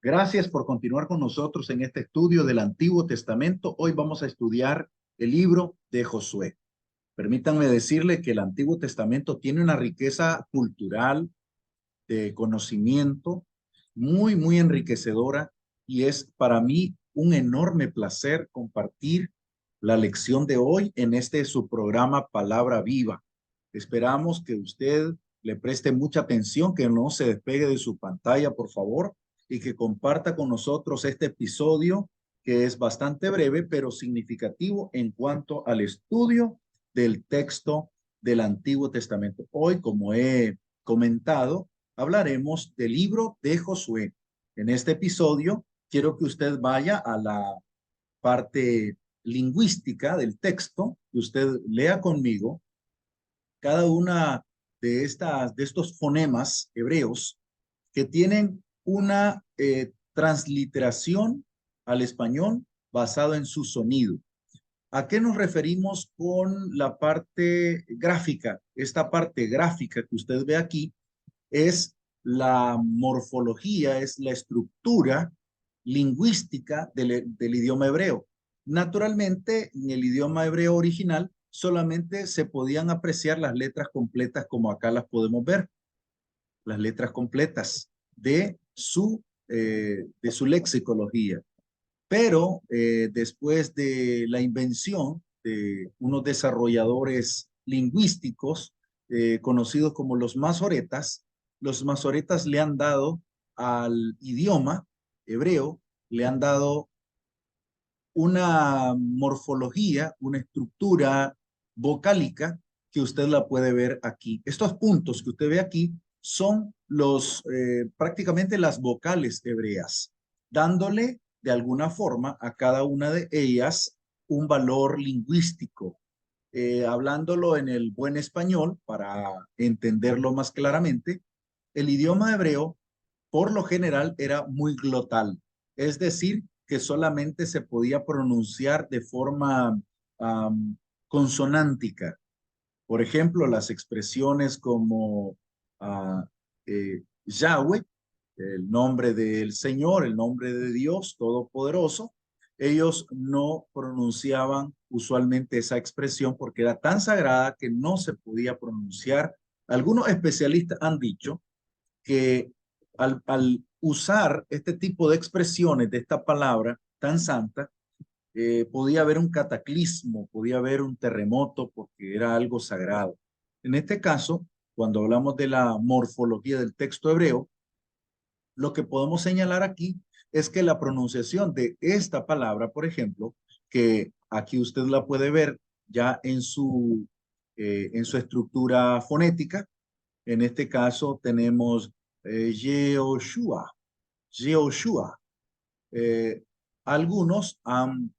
Gracias por continuar con nosotros en este estudio del Antiguo Testamento. Hoy vamos a estudiar el libro de Josué. Permítanme decirle que el Antiguo Testamento tiene una riqueza cultural, de conocimiento, muy enriquecedora, y es para mí un enorme placer compartir la lección de hoy en este su programa Palabra Viva. Esperamos que usted le preste mucha atención, que no se despegue de su pantalla, por favor, y que comparta con nosotros este episodio que es bastante breve, pero significativo en cuanto al estudio del texto del Antiguo Testamento. Hoy, como he comentado, hablaremos del libro de Josué. En este episodio, quiero que usted vaya a la parte lingüística del texto, que usted lea conmigo cada una de estos fonemas hebreos que tienen una transliteración al español basado en su sonido. ¿A qué nos referimos con la parte gráfica? Esta parte gráfica que usted ve aquí es la morfología, es la estructura lingüística del idioma hebreo. Naturalmente, en el idioma hebreo original solamente se podían apreciar las letras completas como acá las podemos ver, las letras completas de su lexicología. Pero después de la invención de unos desarrolladores lingüísticos conocidos como los masoretas le han dado al idioma hebreo, le han dado una morfología, una estructura vocálica que usted la puede ver aquí. Estos puntos que usted ve aquí son prácticamente las vocales hebreas, dándole de alguna forma a cada una de ellas un valor lingüístico. Hablándolo en el buen español, para entenderlo más claramente, el idioma hebreo por lo general era muy glotal, es decir, que solamente se podía pronunciar de forma um, consonántica. Por ejemplo, las expresiones como Yahweh, el nombre del Señor, el nombre de Dios Todopoderoso, ellos no pronunciaban usualmente esa expresión porque era tan sagrada que no se podía pronunciar. Algunos especialistas han dicho que al usar este tipo de expresiones de esta palabra tan santa, podía haber un cataclismo, podía haber un terremoto porque era algo sagrado. En este caso, cuando hablamos de la morfología del texto hebreo, lo que podemos señalar aquí es que la pronunciación de esta palabra, por ejemplo, que aquí usted la puede ver ya en su estructura fonética, en este caso tenemos Yehoshua, Yehoshua. Eh, Algunos han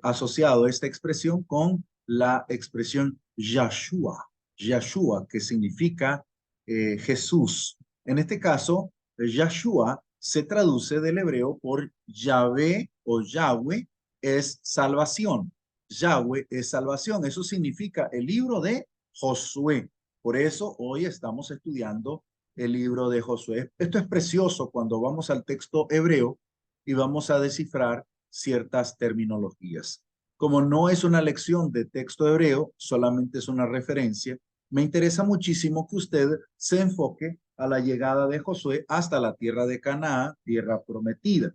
asociado esta expresión con la expresión Yahshua, Yahshua, que significa Jesús. En este caso, Yahshua se traduce del hebreo por Yahvé o Yahweh es salvación. Yahweh es salvación. Eso significa el libro de Josué. Por eso hoy estamos estudiando el libro de Josué. Esto es precioso cuando vamos al texto hebreo y vamos a descifrar ciertas terminologías. Como no es una lección de texto hebreo, solamente es una referencia, me interesa muchísimo que usted se enfoque a la llegada de Josué hasta la tierra de Canaán, tierra prometida.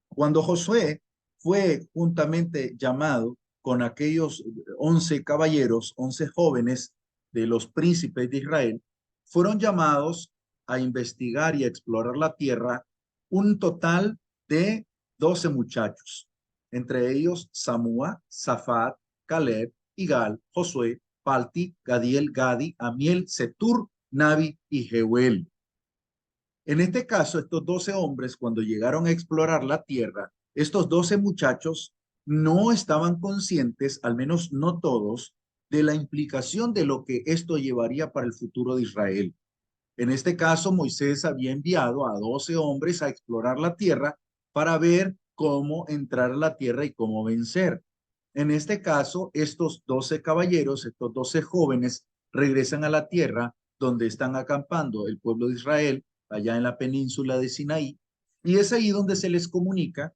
Cuando Josué fue juntamente llamado con aquellos 11 caballeros, 11 jóvenes de los príncipes de Israel, fueron llamados a investigar y a explorar la tierra un total de 12 muchachos, entre ellos Samúa, Zafat, Caleb, Igal, Josué, Palti, Gadiel, Gadi, Amiel, Setur, Nabi y Jeuel. En este caso, estos 12 hombres, cuando llegaron a explorar la tierra, estos 12 muchachos no estaban conscientes, al menos no todos, de la implicación de lo que esto llevaría para el futuro de Israel. En este caso, Moisés había enviado a 12 hombres a explorar la tierra para ver cómo entrar a la tierra y cómo vencer. En este caso, estos 12 caballeros, estos 12 jóvenes, regresan a la tierra donde están acampando el pueblo de Israel, allá en la península de Sinaí, Y es ahí donde se les comunica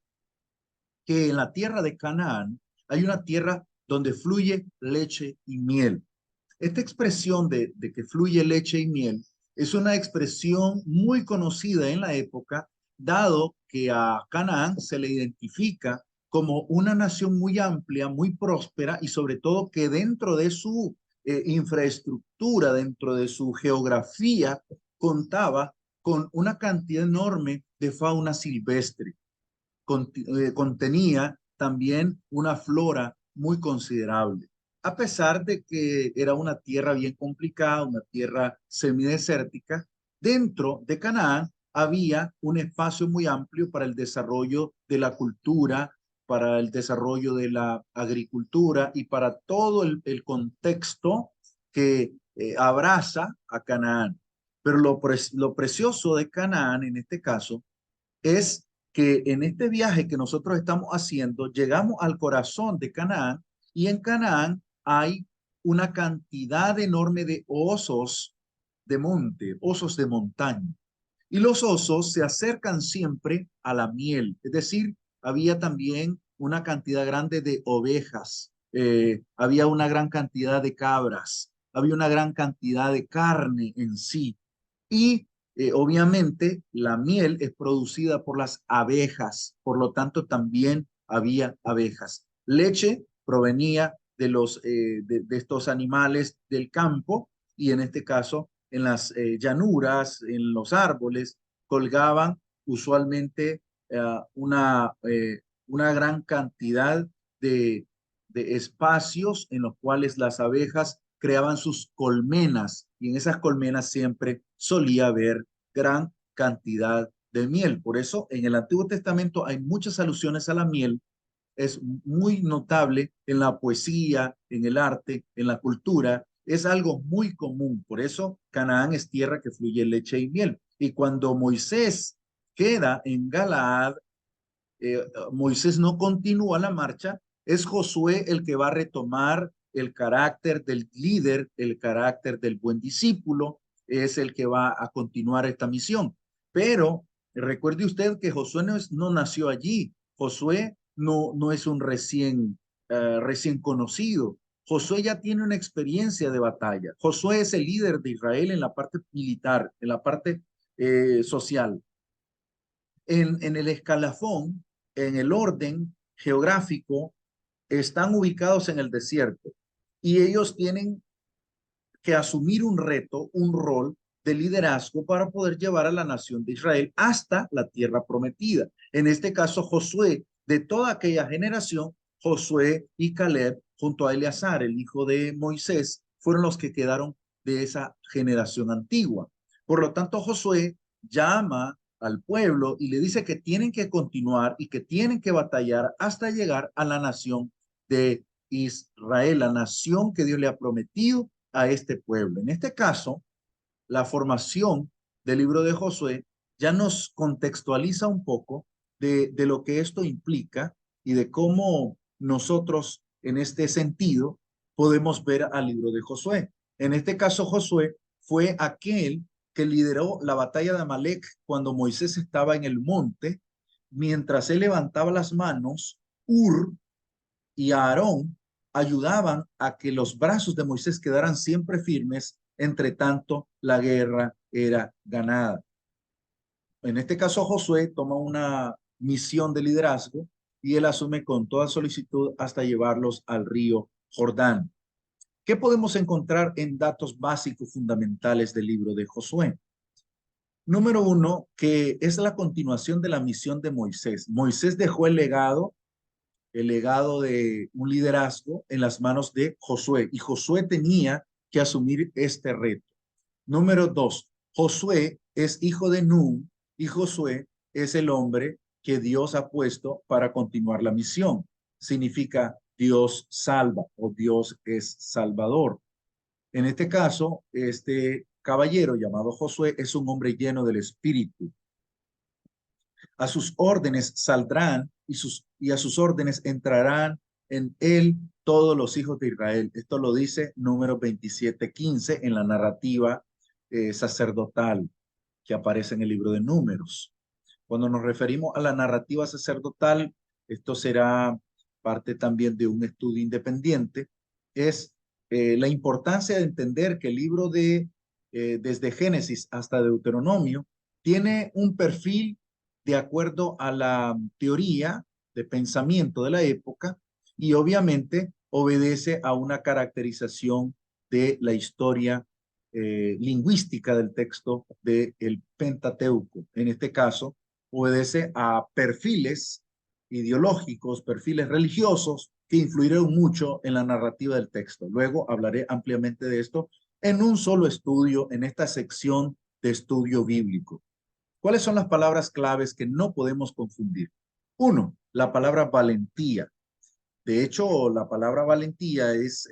que en la tierra de Canaán hay una tierra donde fluye leche y miel. Esta expresión de que fluye leche y miel es una expresión muy conocida en la época, dado que a Canaán se le identifica como una nación muy amplia, muy próspera y sobre todo que dentro de su infraestructura, dentro de su geografía, contaba con una cantidad enorme de fauna silvestre. Contenía también una flora muy considerable. A pesar de que era una tierra bien complicada, una tierra semidesértica, dentro de Canaán había un espacio muy amplio para el desarrollo de la cultura, para el desarrollo de la agricultura y para todo el contexto que abraza a Canaán. Pero lo precioso de Canaán en este caso es que en este viaje que nosotros estamos haciendo, llegamos al corazón de Canaán y en Canaán hay una cantidad enorme de osos de monte, osos de montaña. Y los osos se acercan siempre a la miel, es decir, había también una cantidad grande de ovejas, había una gran cantidad de cabras, había una gran cantidad de carne en sí. Y obviamente la miel es producida por las abejas, por lo tanto también había abejas. Leche provenía de de estos animales del campo y en este caso en las llanuras, en los árboles, colgaban usualmente eh, una, eh, una gran cantidad de, de espacios en los cuales las abejas creaban sus colmenas y en esas colmenas siempre solía haber gran cantidad de miel. Por eso en el Antiguo Testamento hay muchas alusiones a la miel. Es muy notable en la poesía, en el arte, en la cultura. Es algo muy común. Por eso Canaán es tierra que fluye leche y miel. Y cuando Moisés queda en Galaad, Moisés no continúa la marcha, es Josué el que va a retomar el carácter del líder, el carácter del buen discípulo, es el que va a continuar esta misión. Pero recuerde usted que Josué no nació allí, Josué no es un recién conocido. Josué ya tiene una experiencia de batalla. Josué es el líder de Israel en la parte militar, en la parte social. En el escalafón, en el orden geográfico, están ubicados en el desierto y ellos tienen que asumir un reto, un rol de liderazgo para poder llevar a la nación de Israel hasta la tierra prometida. En este caso, Josué, de toda aquella generación, Josué y Caleb, junto a Eleazar, el hijo de Moisés, fueron los que quedaron de esa generación antigua. Por lo tanto, Josué llama al pueblo y le dice que tienen que continuar y que tienen que batallar hasta llegar a la nación de Israel, la nación que Dios le ha prometido a este pueblo. En este caso, la formación del libro de Josué ya nos contextualiza un poco de lo que esto implica y de cómo nosotros en este sentido podemos ver al libro de Josué. En este caso, Josué fue aquel que lideró la batalla de Amalek cuando Moisés estaba en el monte, mientras él levantaba las manos, Ur y Aarón ayudaban a que los brazos de Moisés quedaran siempre firmes, entre tanto la guerra era ganada. En este caso, Josué toma una misión de liderazgo y él asume con toda solicitud hasta llevarlos al río Jordán. ¿Qué podemos encontrar en datos básicos fundamentales del libro de Josué? Número uno, que es la continuación de la misión de Moisés. Moisés dejó el legado de un liderazgo en las manos de Josué y Josué tenía que asumir este reto. Número dos, Josué es hijo de Nun y Josué es el hombre que Dios ha puesto para continuar la misión. Significa Dios salva o Dios es salvador. En este caso, este caballero llamado Josué es un hombre lleno del Espíritu. A sus órdenes saldrán y a sus órdenes entrarán en él todos los hijos de Israel. Esto lo dice número 27:15 en la narrativa sacerdotal que aparece en el libro de Números. Cuando nos referimos a la narrativa sacerdotal, esto será parte también de un estudio independiente, es la importancia de entender que el libro desde Génesis hasta Deuteronomio, tiene un perfil de acuerdo a la teoría de pensamiento de la época y obviamente obedece a una caracterización de la historia lingüística del texto del Pentateuco. En este caso, obedece a perfiles ideológicos, perfiles religiosos que influyeron mucho en la narrativa del texto. Luego hablaré ampliamente de esto en un solo estudio, en esta sección de estudio bíblico. ¿Cuáles son las palabras claves que no podemos confundir? Uno, la palabra valentía. De hecho, la palabra valentía es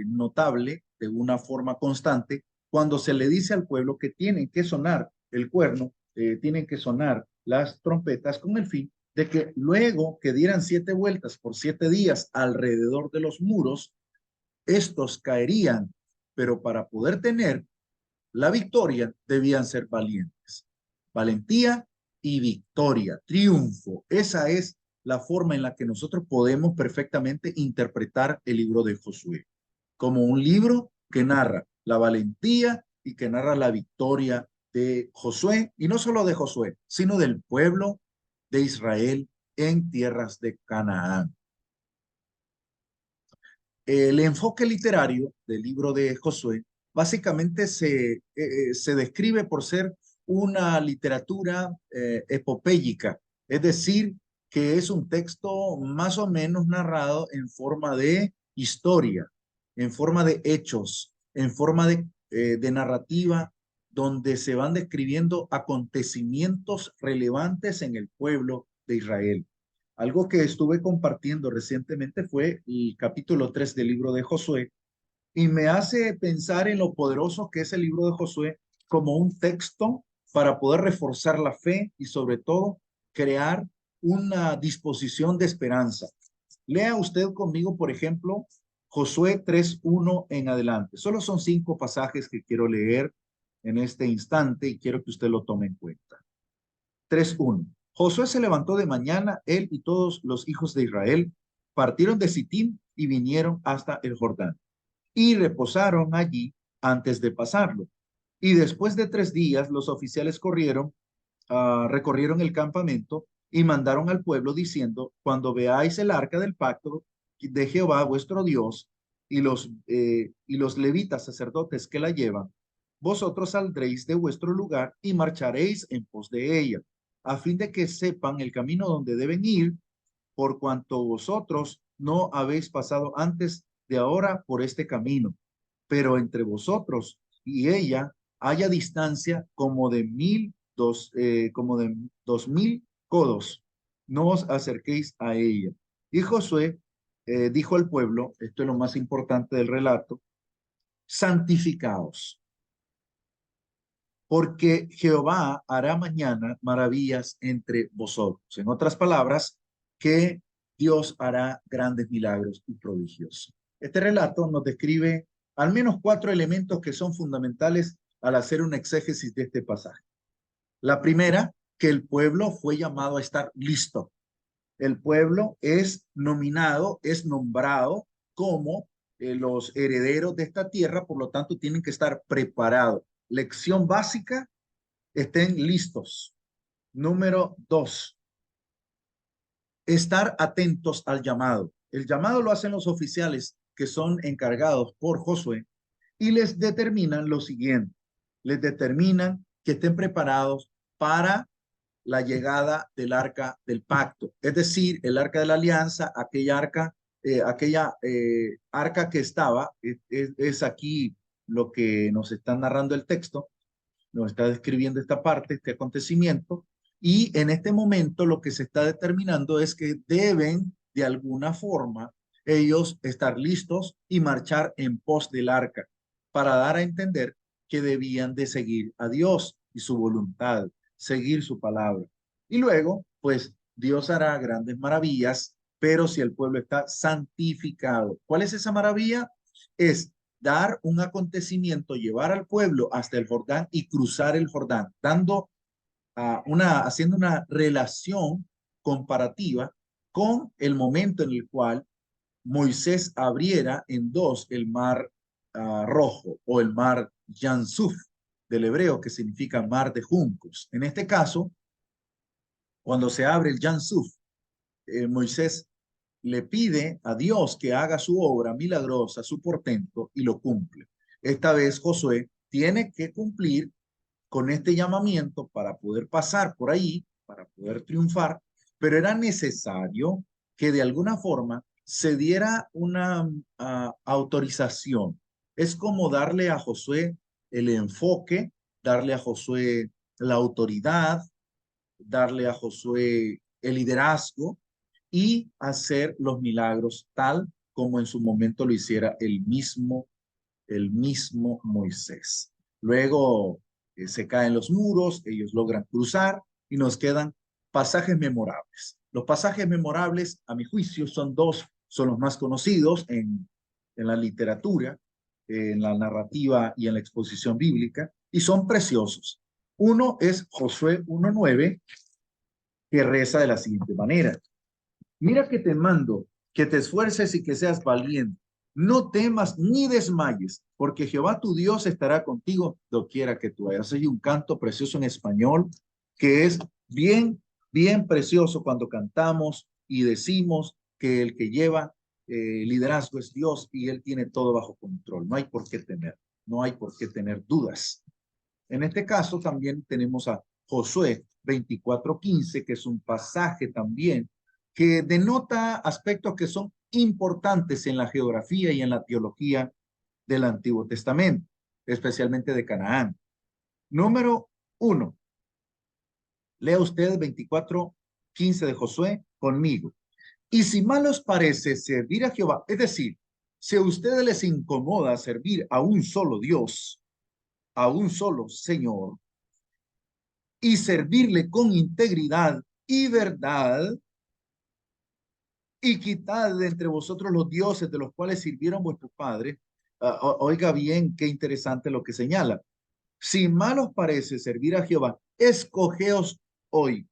notable de una forma constante cuando se le dice al pueblo que tienen que sonar el cuerno, tienen que sonar las trompetas con el fin de que luego que dieran 7 vueltas por 7 días alrededor de los muros, estos caerían, pero para poder tener la victoria debían ser valientes. Valentía y victoria, triunfo. Esa es la forma en la que nosotros podemos perfectamente interpretar el libro de Josué, como un libro que narra la valentía y que narra la victoria de Josué, y no solo de Josué, sino del pueblo de Israel en tierras de Canaán. El enfoque literario del libro de Josué básicamente se describe por ser una literatura epopéyica, es decir, que es un texto más o menos narrado en forma de historia, en forma de hechos, en forma de narrativa, donde se van describiendo acontecimientos relevantes en el pueblo de Israel. Algo que estuve compartiendo recientemente fue el capítulo 3 del libro de Josué y me hace pensar en lo poderoso que es el libro de Josué como un texto para poder reforzar la fe y sobre todo crear una disposición de esperanza. Lea usted conmigo, por ejemplo, Josué 3:1 en adelante. Solo son 5 pasajes que quiero leer en este instante y quiero que usted lo tome en cuenta. 3:1. Josué se levantó de mañana, él y todos los hijos de Israel, partieron de Sittim y vinieron hasta el Jordán, y reposaron allí antes de pasarlo. Y después de 3 días, los oficiales recorrieron el campamento y mandaron al pueblo diciendo: cuando veáis el arca del pacto de Jehová vuestro Dios y los levitas sacerdotes que la llevan, vosotros saldréis de vuestro lugar y marcharéis en pos de ella, a fin de que sepan el camino donde deben ir, por cuanto vosotros no habéis pasado antes de ahora por este camino, pero entre vosotros y ella haya distancia como de 2000 codos. No os acerquéis a ella. Y Josué dijo al pueblo, esto es lo más importante del relato: santificaos, porque Jehová hará mañana maravillas entre vosotros. En otras palabras, que Dios hará grandes milagros y prodigios. Este relato nos describe al menos 4 elementos que son fundamentales al hacer un exégesis de este pasaje. La primera, que el pueblo fue llamado a estar listo. El pueblo es nominado, es nombrado como los herederos de esta tierra, por lo tanto tienen que estar preparados. Lección básica: estén listos. Número 2, estar atentos al llamado. El llamado lo hacen los oficiales que son encargados por Josué y les determinan lo siguiente: les determinan que estén preparados para la llegada del arca del pacto, es decir, el arca de la alianza, aquella arca que estaba, es aquí lo que nos está narrando el texto, nos está describiendo esta parte, este acontecimiento, y en este momento lo que se está determinando es que deben, de alguna forma, ellos estar listos y marchar en pos del arca, para dar a entender que debían de seguir a Dios y su voluntad, seguir su palabra. Y luego, pues, Dios hará grandes maravillas, pero si el pueblo está santificado. ¿Cuál es esa maravilla? Es dar un acontecimiento, llevar al pueblo hasta el Jordán y cruzar el Jordán, dando haciendo una relación comparativa con el momento en el cual Moisés abriera en dos el mar rojo o el mar Yansuf del hebreo, que significa mar de juncos. En este caso, cuando se abre el Yansuf, Moisés le pide a Dios que haga su obra milagrosa, su portento, y lo cumple. Esta vez Josué tiene que cumplir con este llamamiento para poder pasar por ahí, para poder triunfar, pero era necesario que de alguna forma se diera una autorización. Es como darle a Josué el enfoque, darle a Josué la autoridad, darle a Josué el liderazgo y hacer los milagros tal como en su momento lo hiciera el mismo Moisés. Luego se caen los muros, ellos logran cruzar y nos quedan pasajes memorables. Los pasajes memorables, a mi juicio, son dos, son los más conocidos en la literatura, en la narrativa y en la exposición bíblica, y son preciosos. Uno es Josué 1:9, que reza de la siguiente manera: mira que te mando, que te esfuerces y que seas valiente. No temas ni desmayes, porque Jehová tu Dios estará contigo doquiera que tú vayas. Hay un canto precioso en español que es bien precioso cuando cantamos y decimos que el que lleva liderazgo es Dios y Él tiene todo bajo control. No hay por qué temer, no hay por qué tener dudas. En este caso también tenemos a Josué 24:15, que es un pasaje también que denota aspectos que son importantes en la geografía y en la teología del Antiguo Testamento, especialmente de Canaán. Número 1, lea usted 24:15 de Josué conmigo. Y si mal os parece servir a Jehová, es decir, si a ustedes les incomoda servir a un solo Dios, a un solo Señor, y servirle con integridad y verdad, y quitad de entre vosotros los dioses de los cuales sirvieron vuestros padres. Oiga bien, qué interesante lo que señala. Si mal os parece servir a Jehová, escogeos hoy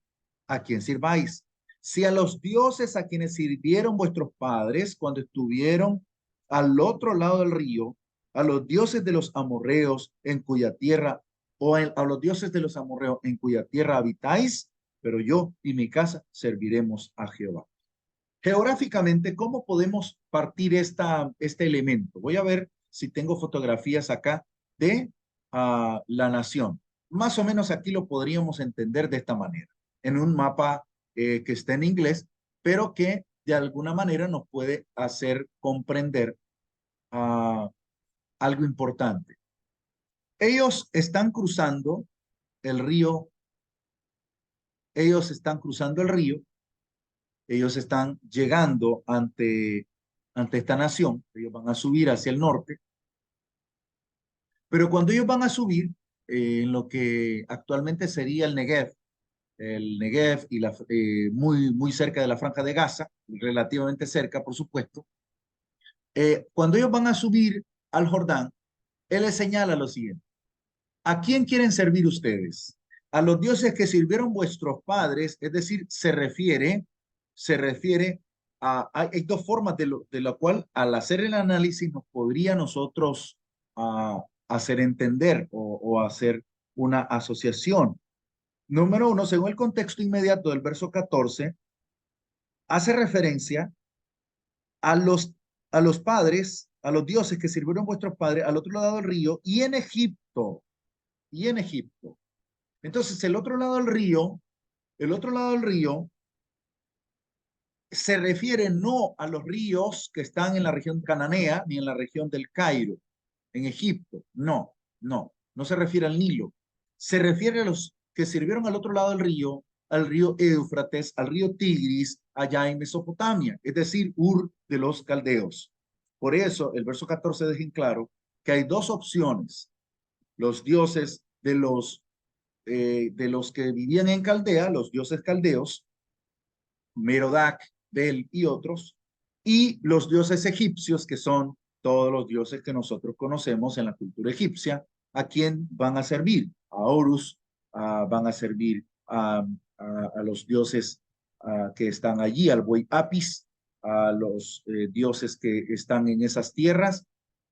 a quien sirváis. Si a los dioses a quienes sirvieron vuestros padres cuando estuvieron al otro lado del río, a los dioses de los amorreos en cuya tierra, a los dioses de los amorreos en cuya tierra habitáis, pero yo y mi casa serviremos a Jehová. Geográficamente, ¿cómo podemos partir este elemento? Voy a ver si tengo fotografías acá de la nación. Más o menos aquí lo podríamos entender de esta manera, en un mapa que está en inglés, pero que de alguna manera nos puede hacer comprender algo importante. Ellos están cruzando el río, ellos están cruzando el río, ellos están llegando ante esta nación, ellos van a subir hacia el norte, pero cuando ellos van a subir en lo que actualmente sería el Negev y muy cerca de la Franja de Gaza, relativamente cerca, por supuesto, cuando ellos van a subir al Jordán, él les señala lo siguiente: ¿a quién quieren servir ustedes? A los dioses que sirvieron vuestros padres, es decir, se refiere hay dos formas de la cual al hacer el análisis nos podría nosotros hacer entender o hacer una asociación. Número uno, según el contexto inmediato del verso 14, hace referencia a los padres, a los dioses que sirvieron vuestros padres al otro lado del río y en Egipto, y en Egipto. Entonces, el otro lado del río se refiere no a los ríos que están en la región cananea ni en la región del Cairo, en Egipto. No se refiere al Nilo. Se refiere a los que sirvieron al otro lado del río, al río Éufrates, al río Tigris, allá en Mesopotamia, es decir, Ur de los Caldeos. Por eso, el verso 14 deja en claro que hay dos opciones: los dioses de los que vivían en Caldea, los dioses caldeos, Merodach, Bel y otros, y los dioses egipcios, que son todos los dioses que nosotros conocemos en la cultura egipcia, a quien van a servir: a Horus, van a servir a los dioses que están allí, al buey Apis, a los dioses que están en esas tierras,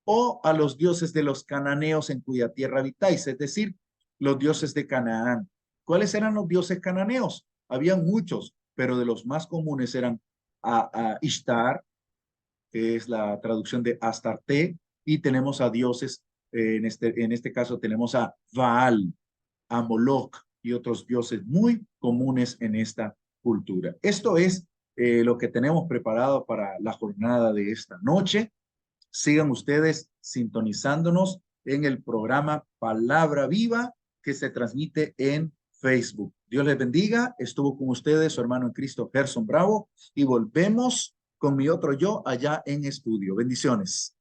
o a los dioses de los cananeos en cuya tierra habitáis, es decir, los dioses de Canaán. ¿Cuáles eran los dioses cananeos? Habían muchos, pero de los más comunes eran a Ishtar, que es la traducción de Astarte, y tenemos a dioses, en este caso tenemos a Baal, a Moloch y otros dioses muy comunes en esta cultura. Esto es lo que tenemos preparado para la jornada de esta noche. Sigan ustedes sintonizándonos en el programa Palabra Viva que se transmite en Facebook. Dios les bendiga. Estuvo con ustedes su hermano en Cristo, Gerson Bravo, y volvemos con mi otro yo allá en estudio. Bendiciones.